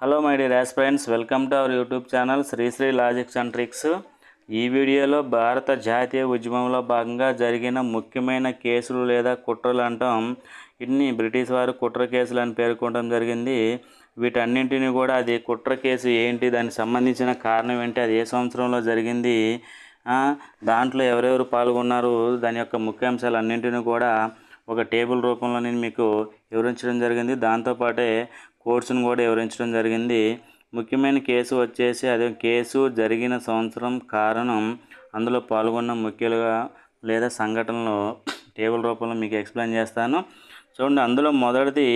Hello my dear aspirants, welcome to our YouTube channel Shri logics and tricks. ఈ వీడియోలో భారత జాతీయ ఉద్యమంలో భాగంగా జరిగిన ముఖ్యమైన కేసులు లేదా కుట్రలు అంటాం. ఇన్ని బ్రిటిష్ వారు కుట్ర కేసులు అని పేర్కొనడం జరిగింది. వీటన్నింటినీ కూడా అది కుట్ర కేసు ఏంటి, దానికి సంబంధించిన కారణం ఏంటి, అది ఏ సంవత్సరంలో జరిగింది, దాంట్లో ఎవరెవరు పాల్గొన్నారు, దాని యొక్క ముఖ్యాంశాలు అన్నింటినీ కూడా ఒక టేబుల్ రూపంలో నేను మీకు వివరించడం జరిగింది. దాంతోపాటే కోర్సును కూడా వివరించడం జరిగింది. ముఖ్యమైన కేసు వచ్చేసి అదే కేసు జరిగిన సంవత్సరం, కారణం, అందులో పాల్గొన్న ముఖ్యులుగా లేదా సంఘటనలు టేబుల్ రూపంలో మీకు ఎక్స్ప్లెయిన్ చేస్తాను. చూడండి, అందులో మొదటిది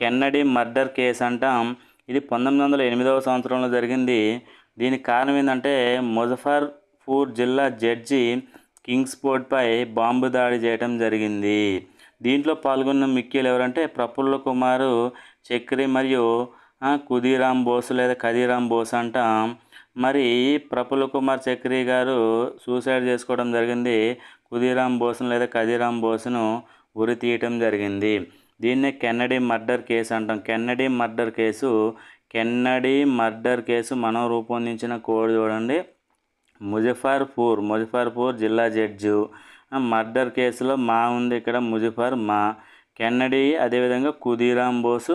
కెన్నడీ మర్డర్ కేసు అంటాం. ఇది 1908వ సంవత్సరంలో జరిగింది. దీనికి కారణం ఏంటంటే ముజఫర్పూర్ జిల్లా జడ్జి కింగ్స్ఫోర్డ్పై బాంబు దాడి చేయడం జరిగింది. దీంట్లో పాల్గొన్న ముఖ్యులు ఎవరంటే ప్రఫుల్ల కుమార్ చక్రి మరియు ఖుదీరామ్ బోస్ లేదా ఖదీరామ్ బోస్ అంటాం. మరి ప్రఫుల్ల కుమార్ చక్రి గారు సూసైడ్ చేసుకోవడం జరిగింది. ఖుదీరామ్ బోస్ను లేదా ఖదీరామ్ బోస్ను ఉరి తీయటం జరిగింది. దీన్నే కెన్నడీ మర్డర్ కేసు అంటాం. కెన్నడీ మర్డర్ కేసు మనం రూపొందించిన కోడ్ చూడండి. ముజఫర్పూర్ జిల్లా జడ్జి మర్డర్ కేసులో మా ఉంది, ఇక్కడ ముజఫర్ మా. కెన్నడీ అదేవిధంగా ఖుదీరామ్ బోసు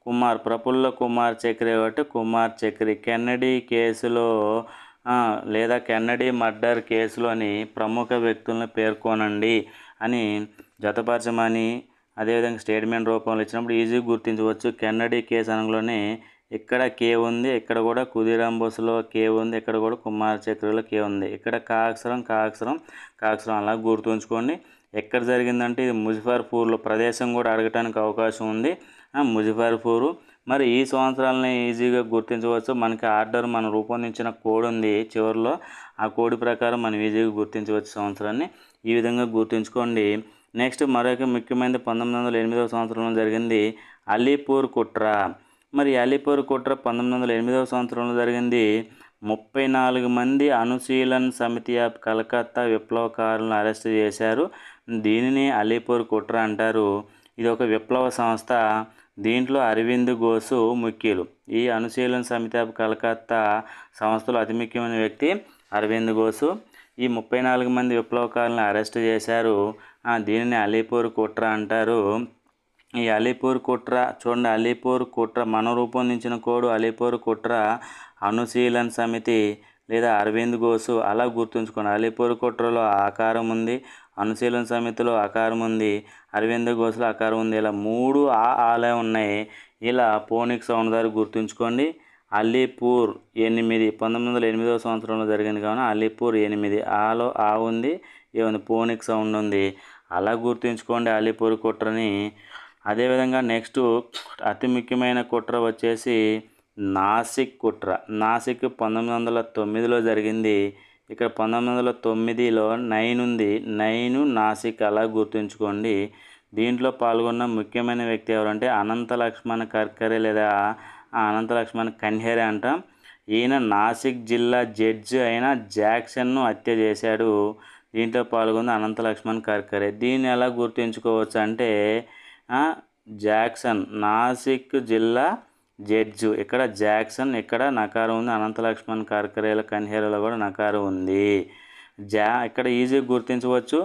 కుమార్, ప్రఫుల్ల కుమార్ చక్రి కాబట్టి కుమార్ చక్రి. కెన్నడీ కేసులో లేదా కెన్నడీ మర్డర్ కేసులోని ప్రముఖ వ్యక్తులను పేర్కొనండి అని జతపరచమని అదేవిధంగా స్టేట్మెంట్ రూపంలో ఇచ్చినప్పుడు ఈజీగా గుర్తించవచ్చు. కెన్నడీ కేసు అనగానే ఇక్కడ కే ఉంది, ఇక్కడ కూడా ఖుదీరామ్ బోస్లో కే ఉంది, ఇక్కడ కూడా కుమార్ చక్రిలో కే ఉంది. ఇక్కడ కాక్షరం అలా గుర్తుంచుకోండి. ఎక్కడ జరిగిందంటే ఇది ముజఫర్పూర్లో. ప్రదేశం కూడా అడగటానికి అవకాశం ఉంది, ముజఫర్పూరు. మరి ఈ సంవత్సరాలని ఈజీగా గుర్తించవచ్చు. మనకి ఆర్డర్ మనం రూపొందించిన కోడ్ ఉంది చివరిలో, ఆ కోడ్ ప్రకారం మనం ఈజీగా గుర్తించవచ్చు సంవత్సరాన్ని. ఈ విధంగా గుర్తుంచుకోండి. నెక్స్ట్ మరొక ముఖ్యమైనది 1908వ సంవత్సరంలో జరిగింది అలీపూర్ కుట్ర. మరి అలీపూర్ కుట్ర 1908వ సంవత్సరంలో జరిగింది. 34 మంది అనుశీలన్ సమితి ఆఫ్ కలకత్తా విప్లవకారులను అరెస్ట్ చేశారు. దీనిని అలీపూర్ కుట్ర అంటారు. ఇది ఒక విప్లవ సంస్థ. దీంట్లో అరవింద్ ఘోష్ ముఖ్యులు. ఈ అనుశీలన్ సమితి ఆఫ్ కలకత్తా సంస్థలో అతి ముఖ్యమైన వ్యక్తి అరవింద్ ఘోష్. ఈ 34 మంది విప్లవకారులను అరెస్ట్ చేశారు. దీనిని అలీపూర్ కుట్ర అంటారు. ఈ అలీపూర్ కుట్ర చూడండి, అలీపూర్ కుట్ర మనం రూపొందించిన కోడ్ అలీపూర్ కుట్ర, అనుశీలన్ సమితి లేదా అరవింద్ ఘోష్ అలా గుర్తుంచుకోండి. అలీపూర్ కుట్రలో ఆకారం ఉంది, అనుశీలన్ సమితిలో ఆకారం ఉంది, అరవింద్ ఘోష్లో ఆకారం ఉంది. ఇలా 3 ఆలే ఉన్నాయి. ఇలా పోనిక్ సౌండ్ ద్వారా గుర్తుంచుకోండి. అలీపూర్ 8 1908వ సంవత్సరంలో జరిగింది కావున అలీపూర్ 8 ఆలో ఆ ఉంది, ఏముంది పోనిక్ సౌండ్ ఉంది. అలా గుర్తుంచుకోండి అలీపూర్ కుట్రని. అదేవిధంగా నెక్స్ట్ అతి ముఖ్యమైన కుట్ర వచ్చేసి నాసిక్ కుట్ర. నాసిక్ 1909లో జరిగింది. ఇక్కడ 1909లో 9 ఉంది, 9 నాసిక్ అలా గుర్తుంచుకోండి. దీంట్లో పాల్గొన్న ముఖ్యమైన వ్యక్తి ఎవరంటే అనంత లక్ష్మణ్ కర్కరే లేదా అనంత లక్ష్మణ్ కన్హేరే అంటాం. ఈయన నాసిక్ జిల్లా జడ్జి అయిన జాక్సన్ను హత్య చేశాడు. దీంట్లో పాల్గొన్న అనంత లక్ష్మణ్ కర్కరే. దీన్ని ఎలా గుర్తుంచుకోవచ్చు అంటే జాక్సన్ నాసిక్ జిల్లా జడ్జి, ఇక్కడ జాక్సన్, ఇక్కడ నకారం ఉంది. అనంత లక్ష్మణ్ కర్కరేల కన్హేరలో కూడా నకారం ఉంది. ఇక్కడ ఈజీగా గుర్తించవచ్చు.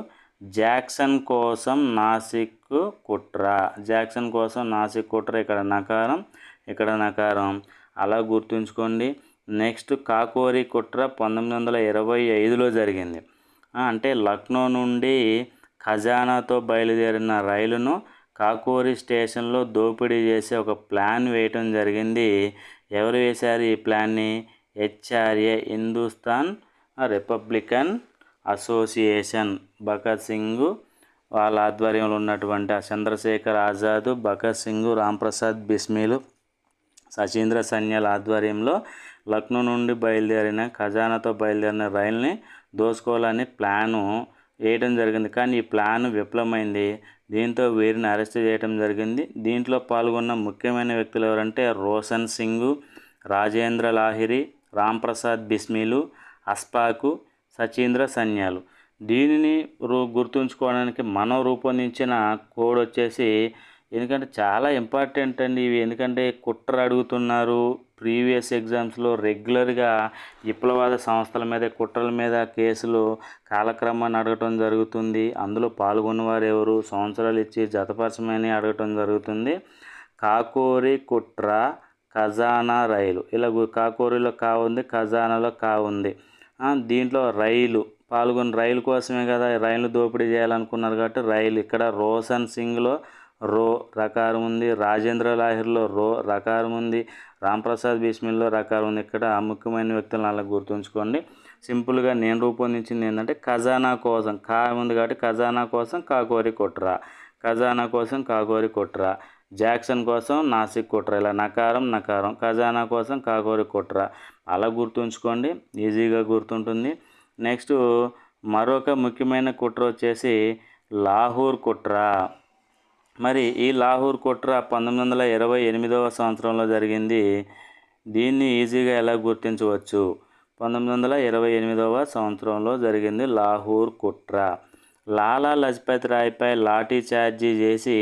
జాక్సన్ కోసం నాసిక్ కుట్ర, జాక్సన్ కోసం నాసిక్ కుట్ర. ఇక్కడ నకారం, ఇక్కడ నకారం అలా గుర్తుంచుకోండి. నెక్స్ట్ కాకోరీ కుట్ర 1925లో జరిగింది. అంటే లక్నో నుండి ఖజానాతో బయలుదేరిన రైలును కాకోరీ స్టేషన్లో దోపిడీ చేసి ఒక ప్లాన్ వేయటం జరిగింది. ఎవరు వేశారు ఈ ప్లాన్ని? HRA Hindustan Republican association. Bhagat Singh వాళ్ళ ఆధ్వర్యంలో ఉన్నటువంటి చంద్రశేఖర్ ఆజాద్, భగత్ సింగ్, రాంప్రసాద్ బిస్మిల్, సచీంద్ర సన్యాల ఆధ్వర్యంలో లక్నో నుండి ఖజానాతో బయలుదేరిన రైలుని దోసుకోవాలని ప్లాను వేయడం జరిగింది. కానీ ఈ ప్లాన్ విఫలమైంది. దీంతో వీరిని అరెస్ట్ చేయడం జరిగింది. దీంట్లో పాల్గొన్న ముఖ్యమైన వ్యక్తులు ఎవరంటే రోషన్ సింగ్, రాజేంద్ర లాహిరి, రాంప్రసాద్ బిస్మిలు, అస్పాకు, సచీంద్ర సన్యాలు. దీనిని గుర్తుంచుకోవడానికి మనం రూపొందించిన కోడ్ వచ్చేసి ఎందుకంటే చాలా ఇంపార్టెంట్ అండి ఇవి. ఎందుకంటే కుట్ర అడుగుతున్నారు ప్రీవియస్ ఎగ్జామ్స్లో రెగ్యులర్గా విప్లవాద సంస్థల మీద కుట్రల మీద కేసులు కాలక్రమాన్ని అడగటం జరుగుతుంది. అందులో పాల్గొన్నవారు ఎవరు, సంవత్సరాలు ఇచ్చి జతపరచమని అడగటం జరుగుతుంది. కాకోరి కుట్ర, ఖజానా రైలు, ఇలా కాకోరిలో కా ఉంది, ఖజానాలో కా ఉంది. దీంట్లో రైలు పాల్గొన్న రైలు కోసమే కదా రైలు దోపిడీ చేయాలనుకున్నారు కాబట్టి రైలు. ఇక్కడ రోషన్ సింగ్లో రో రకారం ఉంది, రాజేంద్ర లాహిర్లో రో రకారం ఉంది, రాంప్రసాద్ బిస్మిల్లో రకారం ఉంది. ఇక్కడ ముఖ్యమైన వ్యక్తులను అలా గుర్తుంచుకోండి. సింపుల్గా నేను రూపొందించింది ఏంటంటే ఖజానా కోసం కా ఉంది కాబట్టి ఖజానా కోసం కాకోరి కుట్ర, ఖజానా కోసం కాకోరి కుట్ర, జాక్సన్ కోసం నాసిక్ కుట్ర, ఇలా నకారం నకారం, ఖజానా కోసం కాకోరి కుట్ర అలా గుర్తుంచుకోండి, ఈజీగా గుర్తుంటుంది. నెక్స్ట్ మరొక ముఖ్యమైన కుట్ర వచ్చేసి లాహోర్ కుట్ర. మరి ఈ లాహోర్ కుట్ర 1928వ సంవత్సరంలో జరిగింది. దీన్ని ఈజీగా ఎలా గుర్తించవచ్చు? 1928వ సంవత్సరంలో జరిగింది లాహోర్ కుట్ర. లాలా లజపత్ రాయ్పై లాఠీ చార్జీ చేసి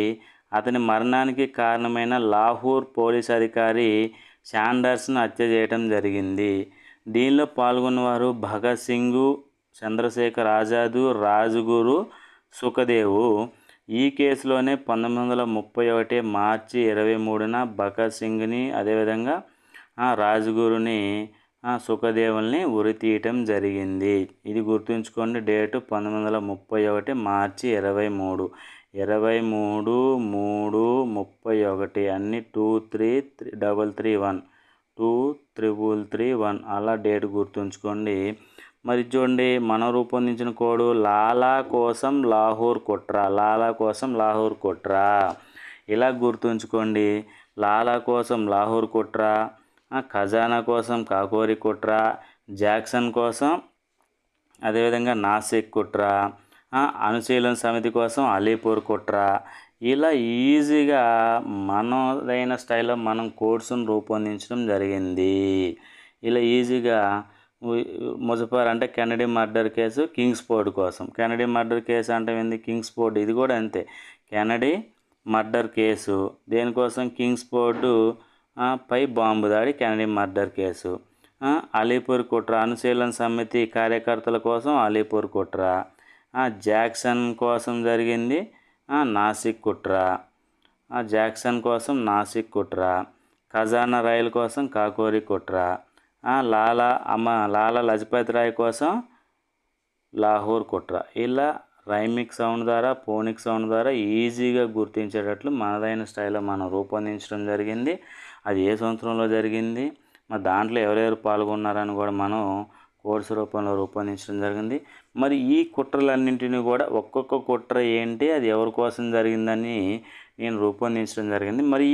అతని మరణానికి కారణమైన లాహోర్ పోలీస్ అధికారి శాండర్స్ను హత్య చేయడం జరిగింది. దీనిలో పాల్గొన్నవారు భగత్ సింగ్, చంద్రశేఖర్ ఆజాద్, రాజ్గురు, సుఖదేవు. ఈ కేసులోనే 1931 మార్చి 23న భగత్ సింగ్ని అదేవిధంగా రాజ్గురుని, సుఖదేవుల్ని ఉరి తీయటం జరిగింది. ఇది గుర్తుంచుకోండి. డేటు 1931 మార్చి 23, 23/3/31 అన్ని 23331 23331 అలా డేట్ గుర్తుంచుకోండి. మరి చూడండి మనం రూపొందించిన కోడు లాలా కోసం లాహోర్ కుట్ర, లాలా కోసం లాహోర్ కుట్ర ఇలా గుర్తుంచుకోండి. లాలా కోసం లాహోర్ కుట్ర, ఖజానా కోసం కాకోరి కుట్ర, జాక్సన్ కోసం అదేవిధంగా నాసిక్ కుట్ర, అనుశీలన సమితి కోసం అలీపూర్ కుట్ర. ఇలా ఈజీగా మనదైన స్టైల్లో మనం కోడ్స్ను రూపొందించడం జరిగింది. ఇలా ఈజీగా ముజఫర్ అంటే కెనడీ మర్డర్ కేసు, కింగ్స్ఫోర్డ్ కోసం. కెనడీ మర్డర్ కేసు అంటే ఏంది? కింగ్స్ఫోర్డ్. ఇది కూడా అంతే, కెనడీ మర్డర్ కేసు. దేనికోసం? కింగ్స్ఫోర్డ్ పై బాంబు దాడి, కెనడీ మర్డర్ కేసు. అలీపూర్ కుట్ర అనుశీలన సమితి కార్యకర్తల కోసం అలీపూర్ కుట్ర. జాక్సన్ కోసం జరిగింది నాసిక్ కుట్ర, జాక్సన్ కోసం నాసిక్ కుట్ర. ఖజానా రైలు కోసం కాకోరి కుట్ర. లాలా లజపత్ రాయ్ కోసం లాహోర్ కుట్ర. ఇలా రైమిక్ సౌండ్ ద్వారా, ఫోనిక్ సౌండ్ ద్వారా ఈజీగా గుర్తించేటట్లు మనదైన స్టైల్లో మనం రూపొందించడం జరిగింది. అది ఏ సంవత్సరంలో జరిగింది, మరి దాంట్లో ఎవరెవరు పాల్గొన్నారని కూడా మనం కోర్సు రూపంలో రూపొందించడం జరిగింది. మరి ఈ కుట్రలన్నింటినీ కూడా ఒక్కొక్క కుట్ర ఏంటి, అది ఎవరి కోసం జరిగిందని నేను రూపొందించడం జరిగింది. మరి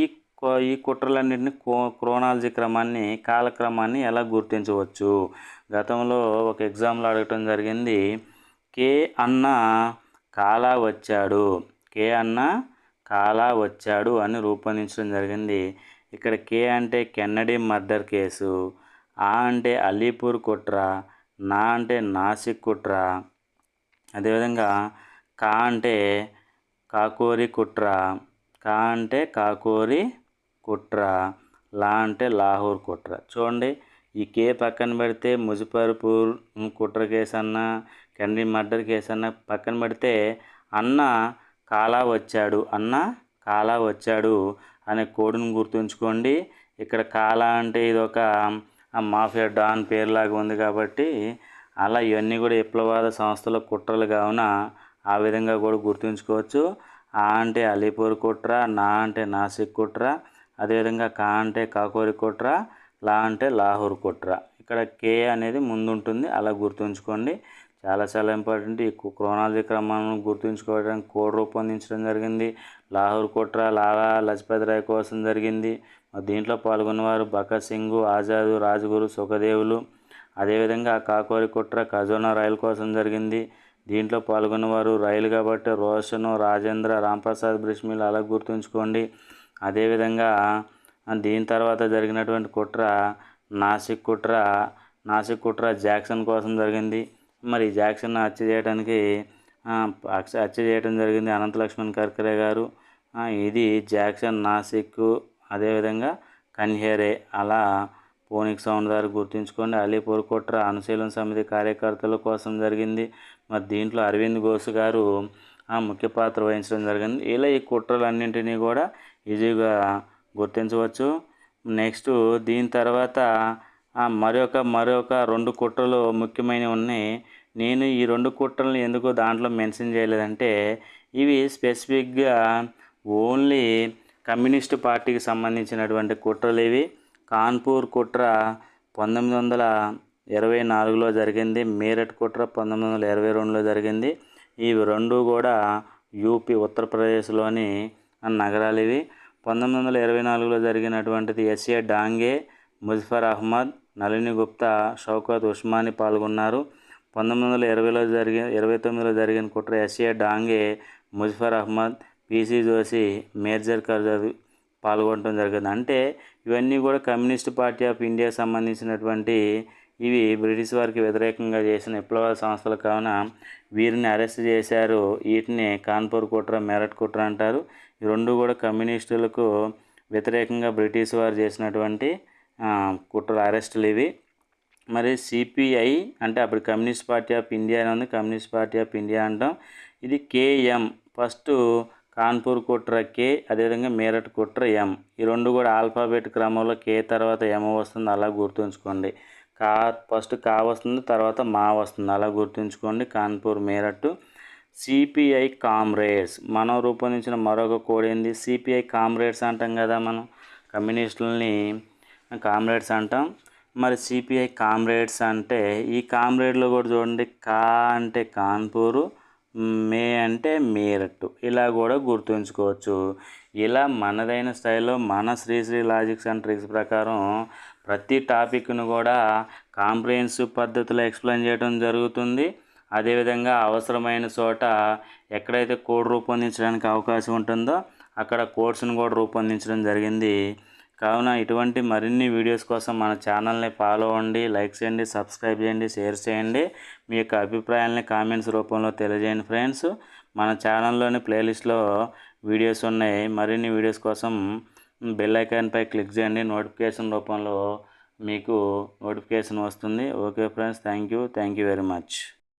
ఈ కుట్రలన్నింటినీ క్రోనాలజీ క్రమాన్ని, కాలక్రమాన్ని ఎలా గుర్తించవచ్చు? గతంలో ఒక ఎగ్జామ్లో అడగటం జరిగింది. కే అన్న కాలా వచ్చాడు, కే అన్న కాలా వచ్చాడు అని రూపొందించడం జరిగింది. ఇక్కడ కే అంటే కెన్నడీ మర్డర్ కేసు, ఆ అంటే అలీపూర్ కుట్ర, నా అంటే నాసిక్ కుట్ర, అదేవిధంగా కా అంటే కాకోరి కుట్ర, కా అంటే కాకోరి కుట్ర, లా అంటే లాహోర్ కుట్ర. చూడండి, ఈ కే పక్కన పెడితే ముజఫర్పూర్ కుట్ర కేసు అన్న, కెనడీ మర్డర్ కేసు అన్న పక్కన పెడితే అన్న కాలా వచ్చాడు, అన్న కాలా వచ్చాడు అనే కోడ్ను గుర్తుంచుకోండి. ఇక్కడ కాలా అంటే ఇది ఒక మాఫియా డాన్ పేరులాగా ఉంది కాబట్టి అలా ఇవన్నీ కూడా విప్లవాద సంస్థల కుట్రలు కావున ఆ విధంగా కూడా గుర్తుంచుకోవచ్చు. ఆ అంటే అలీపూర్ కుట్ర, నా అంటే నాసిక్ కుట్ర, అదేవిధంగా కా అంటే కాకోరి కుట్ర, లా అంటే లాహోర్ కుట్ర. ఇక్కడ కే అనేది ముందుంటుంది, అలా గుర్తుంచుకోండి. చాలా చాలా ఇంపార్టెంట్. ఈ క్రోనాలజీ క్రమాన్ని గుర్తుంచుకోవడానికి కోడ్ రూపొందించడం జరిగింది. లాహోర్ కుట్ర లాలా లజపత్ రాయ్ కోసం జరిగింది. దీంట్లో పాల్గొన్నవారు భగత్ సింగ్, ఆజాద్, రాజ్గురు, సుఖదేవులు. అదేవిధంగా కాకోరి కుట్ర ఖజానా రైలు కోసం జరిగింది. దీంట్లో పాల్గొన్నవారు రైలు కాబట్టి రోషన్, రాజేంద్ర, రాంప్రసాద్ బిస్మిల్ అలా గుర్తుంచుకోండి. అదేవిధంగా దీని తర్వాత జరిగినటువంటి కుట్ర నాసిక్ కుట్ర, నాసిక్ కుట్ర జాక్సన్ కోసం జరిగింది. మరి జాక్సన్ హత్య చేయడం జరిగింది అనంత లక్ష్మణ్ కర్కరే గారు. ఇది జాక్సన్, నాసిక్, అదేవిధంగా కన్హేరే. అలా ఫోనిక్ సౌండ్ ద్వారా గుర్తుంచుకోండి. అలీపూర్ కుట్ర అనుశీలన సమితి కార్యకర్తల కోసం జరిగింది. మరి దీంట్లో అరవింద్ ఘోష్ గారు ముఖ్య పాత్ర వహించడం జరిగింది. ఇలా ఈ కుట్రలన్నింటినీ కూడా ఈజీగా గుర్తించవచ్చు. నెక్స్ట్ దీని తర్వాత మరొక 2 కుట్రలు ముఖ్యమైనవి ఉన్నాయి. నేను ఈ 2 కుట్రలను ఎందుకు దాంట్లో మెన్షన్ చేయలేదంటే ఇవి స్పెసిఫిక్గా ఓన్లీ కమ్యూనిస్ట్ పార్టీకి సంబంధించినటువంటి కుట్రలు ఇవి. కాన్పూర్ కుట్ర 1924లో జరిగింది. మీరట్ కుట్ర 1922లో జరిగింది. ఇవి 2 కూడా యూపీ, ఉత్తరప్రదేశ్లోని నగరాలు ఇవి. 1924లో జరిగినటువంటిది ఎస్ఏ డాంగే, ముజఫర్ అహ్మద్, నళిని గుప్తా, షౌకత్ ఉస్మానీ పాల్గొన్నారు. 1929లో జరిగిన కుట్ర SA Dange, Muzaffar Ahmad, PC Joshi, major కర్జర్ పాల్గొనడం జరిగింది. అంటే ఇవన్నీ కూడా కమ్యూనిస్ట్ పార్టీ ఆఫ్ ఇండియాకి సంబంధించినటువంటి ఇవి బ్రిటిష్ వారికి వ్యతిరేకంగా చేసిన విప్లవ సంస్థలు కావున వీరిని అరెస్ట్ చేశారు. వీటిని కాన్పూర్ కుట్ర, మెరట్ కుట్ర అంటారు. ఈ 2 కూడా కమ్యూనిస్టులకు వ్యతిరేకంగా బ్రిటిష్ వారు చేసినటువంటి కుట్ర అరెస్టులు ఇవి. మరి సిపిఐ అంటే అప్పుడు కమ్యూనిస్ట్ పార్టీ ఆఫ్ ఇండియా అని ఉంది, కమ్యూనిస్ట్ పార్టీ ఆఫ్ ఇండియా అంటాం. ఇది కేఎం. ఫస్ట్ కాన్పూర్ కుట్ర కే, అదేవిధంగా మీరట్ కుట్ర ఎం. ఈ 2 కూడా ఆల్ఫాబెట్ క్రమంలో కే తర్వాత ఎం వస్తుంది, అలా గుర్తుంచుకోండి. ఫస్ట్ కా వస్తుంది, తర్వాత మా వస్తుంది, అలా గుర్తుంచుకోండి. కాన్పూర్, మీరట్. సిపిఐ కామ్రేడ్స్ మనం రూపొందించిన మరొక కోడ్ ఏంది? సిపిఐ కామ్రేడ్స్ అంటాం కదా, మనం కమ్యూనిస్టులని కామ్రేడ్స్ అంటాం. మరి సిపిఐ కామ్రేడ్స్ అంటే ఈ కామ్రేడ్లో కూడా చూడండి, కా అంటే కాన్పూరు, మే అంటే మీరట్, ఇలా కూడా గుర్తుంచుకోవచ్చు. ఇలా మనదైన స్టైల్లో మన శ్రీశ్రీ లాజిక్స్ అండ్ ట్రిక్స్ ప్రకారం ప్రతి టాపిక్ను కూడా కాంప్రిహెన్సివ్ పద్ధతిలో ఎక్స్ప్లెయిన్ చేయడం జరుగుతుంది. అదేవిధంగా అవసరమైన చోట ఎక్కడైతే కోడ్ రూపొందించడానికి అవకాశం ఉంటుందో అక్కడ కోడ్స్ను కూడా రూపొందించడం జరిగింది. కావున ఇటువంటి మరిన్ని వీడియోస్ కోసం మన ఛానల్ని ఫాలో అవ్వండి, లైక్ చేయండి, సబ్స్క్రైబ్ చేయండి, షేర్ చేయండి. మీ యొక్క అభిప్రాయాలని కామెంట్స్ రూపంలో తెలియజేయండి ఫ్రెండ్స్. మన ఛానల్లోని ప్లేలిస్ట్లో వీడియోస్ ఉన్నాయి. మరిన్ని వీడియోస్ కోసం బెల్ ఐకాన్పై క్లిక్ చేయండి. నోటిఫికేషన్ రూపంలో మీకు నోటిఫికేషన్ వస్తుంది. Okay friends, thank you very much.